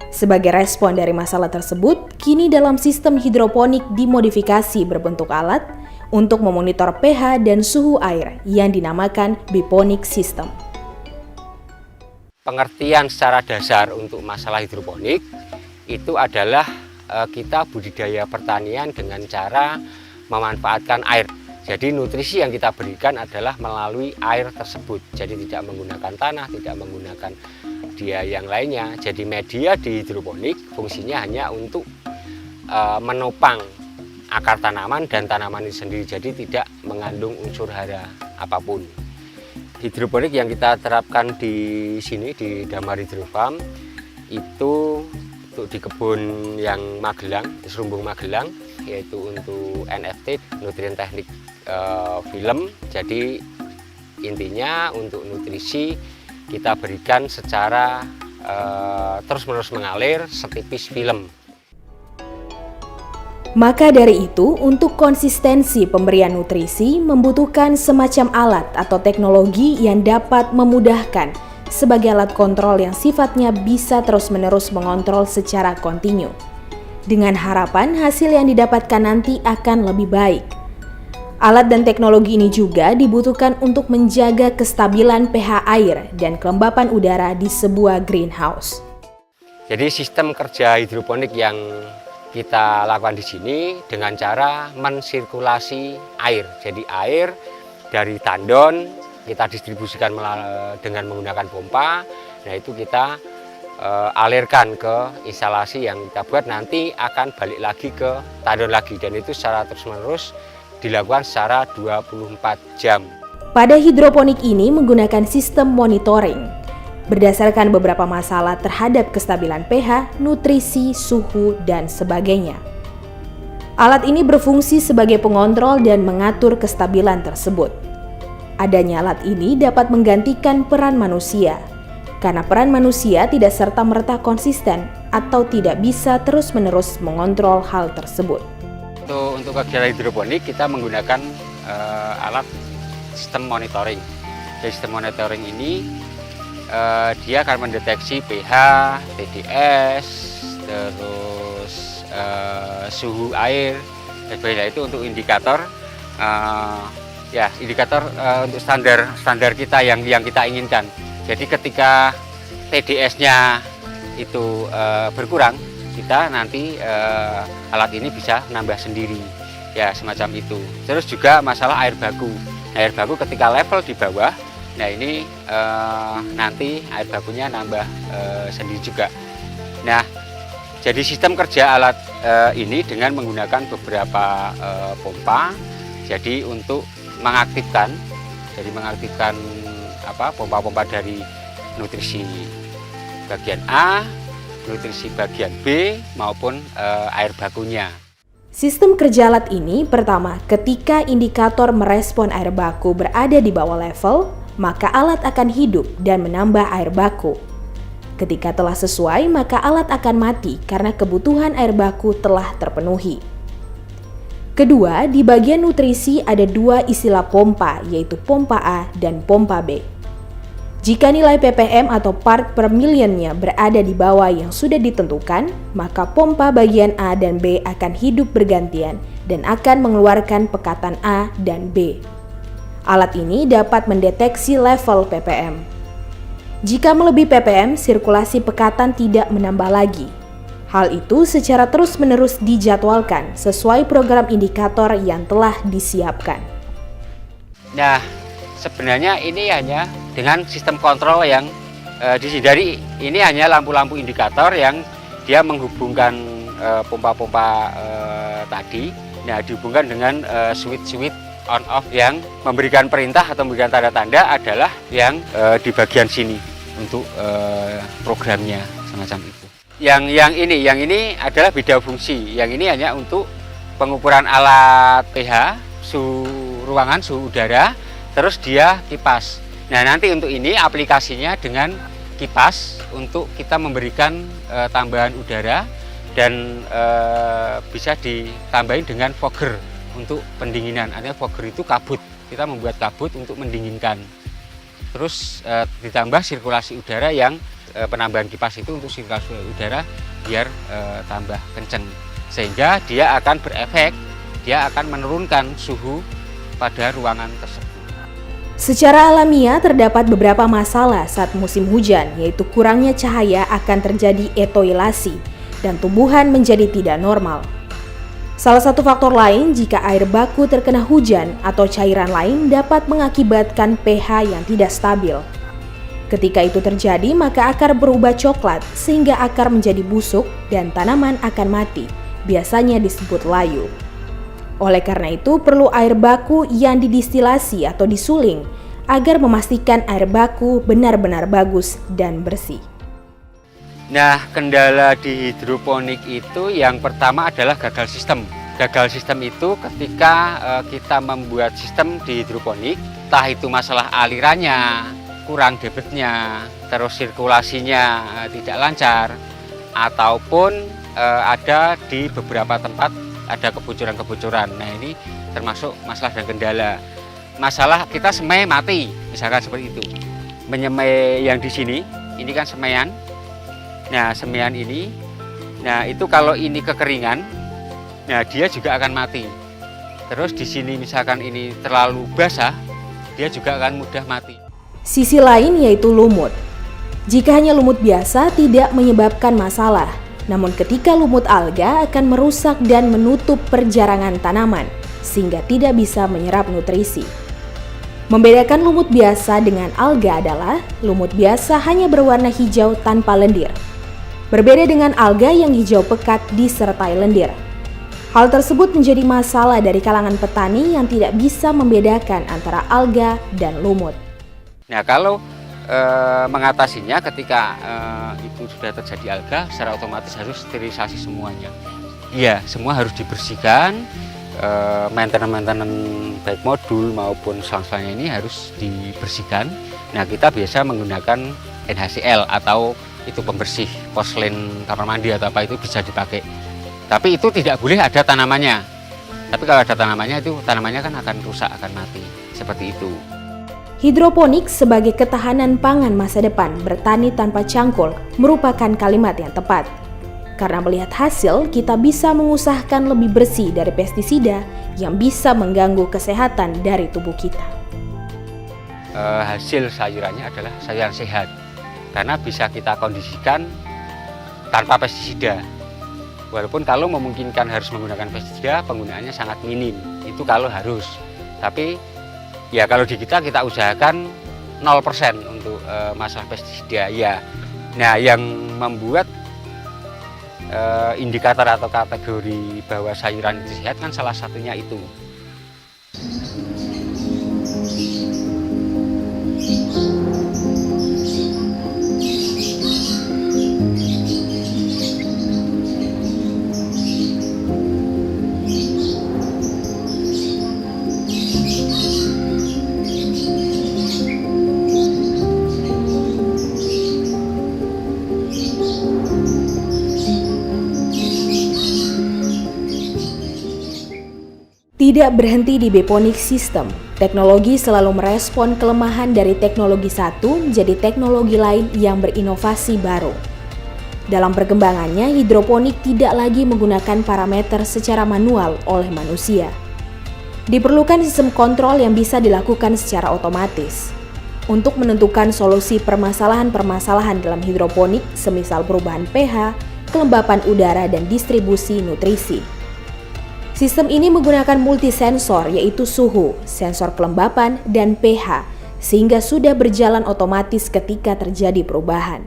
Sebagai respon dari masalah tersebut, kini dalam sistem hidroponik dimodifikasi berbentuk alat untuk memonitor pH dan suhu air yang dinamakan biponic system. Pengertian secara dasar untuk masalah hidroponik itu adalah kita budidaya pertanian dengan cara memanfaatkan air. Jadi nutrisi yang kita berikan adalah melalui air tersebut. Jadi tidak menggunakan tanah, tidak menggunakan media yang lainnya. Jadi media di hidroponik fungsinya hanya untuk menopang akar tanaman dan tanaman itu sendiri. Jadi tidak mengandung unsur hara apapun. Hidroponik yang kita terapkan di sini di Damar Hydro Farm itu untuk di kebun yang Magelang, di Serumbung Magelang, yaitu untuk NFT, nutrien teknik film. Jadi intinya untuk nutrisi kita berikan secara terus-menerus mengalir setipis film. Maka dari itu, untuk konsistensi pemberian nutrisi membutuhkan semacam alat atau teknologi yang dapat memudahkan sebagai alat kontrol yang sifatnya bisa terus-menerus mengontrol secara kontinu. Dengan harapan hasil yang didapatkan nanti akan lebih baik. Alat dan teknologi ini juga dibutuhkan untuk menjaga kestabilan pH air dan kelembapan udara di sebuah greenhouse. Jadi sistem kerja hidroponik yang kita lakukan di sini dengan cara mensirkulasi air. Jadi air dari tandon kita distribusikan dengan menggunakan pompa. Nah itu kita alirkan ke instalasi yang kita buat, nanti akan balik lagi ke tandon lagi, dan itu secara terus-menerus dilakukan secara 24 jam. Pada hidroponik ini menggunakan sistem monitoring berdasarkan beberapa masalah terhadap kestabilan pH, nutrisi, suhu, dan sebagainya. Alat ini berfungsi sebagai pengontrol dan mengatur kestabilan tersebut. Adanya alat ini dapat menggantikan peran manusia, karena peran manusia tidak serta-merta konsisten atau tidak bisa terus-menerus mengontrol hal tersebut. Untuk kegiatan hidroponik kita menggunakan alat sistem monitoring. Jadi sistem monitoring ini dia akan mendeteksi pH, TDS, terus suhu air, dan sebagainya. Itu untuk indikator indikator untuk standar kita yang kita inginkan. Jadi ketika TDS-nya itu berkurang, kita nanti alat ini bisa nambah sendiri, ya semacam itu. Terus juga masalah air baku. Air baku ketika level di bawah, nah ini nanti air bakunya nambah sendiri juga. Nah, jadi sistem kerja alat ini dengan menggunakan beberapa pompa. Jadi untuk mengaktifkan, pompa-pompa dari nutrisi bagian A, nutrisi bagian B, maupun air bakunya. Sistem kerja alat ini pertama, ketika indikator merespon air baku berada di bawah level, maka alat akan hidup dan menambah air baku. Ketika telah sesuai, maka alat akan mati karena kebutuhan air baku telah terpenuhi. Kedua, di bagian nutrisi ada dua istilah pompa, yaitu pompa A dan pompa B. Jika nilai ppm atau part per millionnya berada di bawah yang sudah ditentukan, maka pompa bagian A dan B akan hidup bergantian dan akan mengeluarkan pekatan A dan B. Alat ini dapat mendeteksi level ppm. Jika melebihi ppm, sirkulasi pekatan tidak menambah lagi. Hal itu secara terus-menerus dijadwalkan sesuai program indikator yang telah disiapkan. Nah, sebenarnya ini hanya dengan sistem kontrol yang dihindari. Ini hanya lampu-lampu indikator yang dia menghubungkan pompa-pompa tadi. Nah, dihubungkan dengan switch on off yang memberikan perintah atau memberikan tanda-tanda adalah yang di bagian sini untuk programnya semacam itu. Yang ini adalah beda fungsi. Yang ini hanya untuk pengukuran alat pH, suhu ruangan, suhu udara, terus dia kipas. Nah, nanti untuk ini aplikasinya dengan kipas untuk kita memberikan tambahan udara, dan bisa ditambahin dengan fogger untuk pendinginan. Artinya fogger itu kabut, kita membuat kabut untuk mendinginkan. Terus ditambah sirkulasi udara yang penambahan kipas itu untuk sirkulasi udara biar tambah kenceng, sehingga dia akan berefek, dia akan menurunkan suhu pada ruangan tersebut. Secara alamiah terdapat beberapa masalah saat musim hujan, yaitu kurangnya cahaya akan terjadi etoilasi dan tumbuhan menjadi tidak normal. Salah satu faktor lain jika air baku terkena hujan atau cairan lain dapat mengakibatkan pH yang tidak stabil. Ketika itu terjadi, maka akar berubah coklat sehingga akar menjadi busuk dan tanaman akan mati, biasanya disebut layu. Oleh karena itu, perlu air baku yang didistilasi atau disuling agar memastikan air baku benar-benar bagus dan bersih. Nah, kendala di hidroponik itu yang pertama adalah gagal sistem. Gagal sistem itu ketika kita membuat sistem di hidroponik, entah itu masalah alirannya, kurang debitnya, terus sirkulasinya tidak lancar, ataupun ada di beberapa tempat ada kebocoran-kebocoran. Nah, ini termasuk masalah dan kendala. Masalah kita semai mati, misalkan seperti itu. Menyemai yang di sini, ini kan semaian. Nah, semaian ini, nah itu kalau ini kekeringan, nah dia juga akan mati. Terus di sini misalkan ini terlalu basah, dia juga akan mudah mati. Sisi lain yaitu lumut. Jika hanya lumut biasa tidak menyebabkan masalah, namun ketika lumut alga akan merusak dan menutup perjarangan tanaman, sehingga tidak bisa menyerap nutrisi. Membedakan lumut biasa dengan alga adalah lumut biasa hanya berwarna hijau tanpa lendir. Berbeda dengan alga yang hijau pekat disertai lendir. Hal tersebut menjadi masalah dari kalangan petani yang tidak bisa membedakan antara alga dan lumut. Nah, kalau mengatasinya ketika itu sudah terjadi alga, secara otomatis harus sterilisasi semuanya. Iya, semua harus dibersihkan, maintenance baik modul maupun selang-selangnya ini harus dibersihkan. Nah, kita biasa menggunakan NaCl atau itu pembersih porselen kamar mandi atau apa itu bisa dipakai. Tapi itu tidak boleh ada tanamannya. Tapi kalau ada tanamannya itu tanamannya kan akan rusak, akan mati. Seperti itu. Hidroponik sebagai ketahanan pangan masa depan bertani tanpa cangkul merupakan kalimat yang tepat. Karena melihat hasil, kita bisa mengusahakan lebih bersih dari pestisida yang bisa mengganggu kesehatan dari tubuh kita. Hasil sayurannya adalah sayuran sehat. Karena bisa kita kondisikan tanpa pestisida. Walaupun kalau memungkinkan harus menggunakan pestisida, penggunaannya sangat minim. Itu kalau harus. Tapi ya kalau di kita usahakan 0% untuk masalah pestisida. Ya. Nah, yang membuat indikator atau kategori bahwa sayuran itu sehat kan salah satunya itu. Tidak berhenti di Beponic System, teknologi selalu merespon kelemahan dari teknologi satu menjadi teknologi lain yang berinovasi baru. Dalam perkembangannya, hidroponik tidak lagi menggunakan parameter secara manual oleh manusia. Diperlukan sistem kontrol yang bisa dilakukan secara otomatis. Untuk menentukan solusi permasalahan-permasalahan dalam hidroponik, semisal perubahan pH, kelembapan udara, dan distribusi nutrisi. Sistem ini menggunakan multisensor yaitu suhu, sensor kelembapan, dan pH, sehingga sudah berjalan otomatis ketika terjadi perubahan.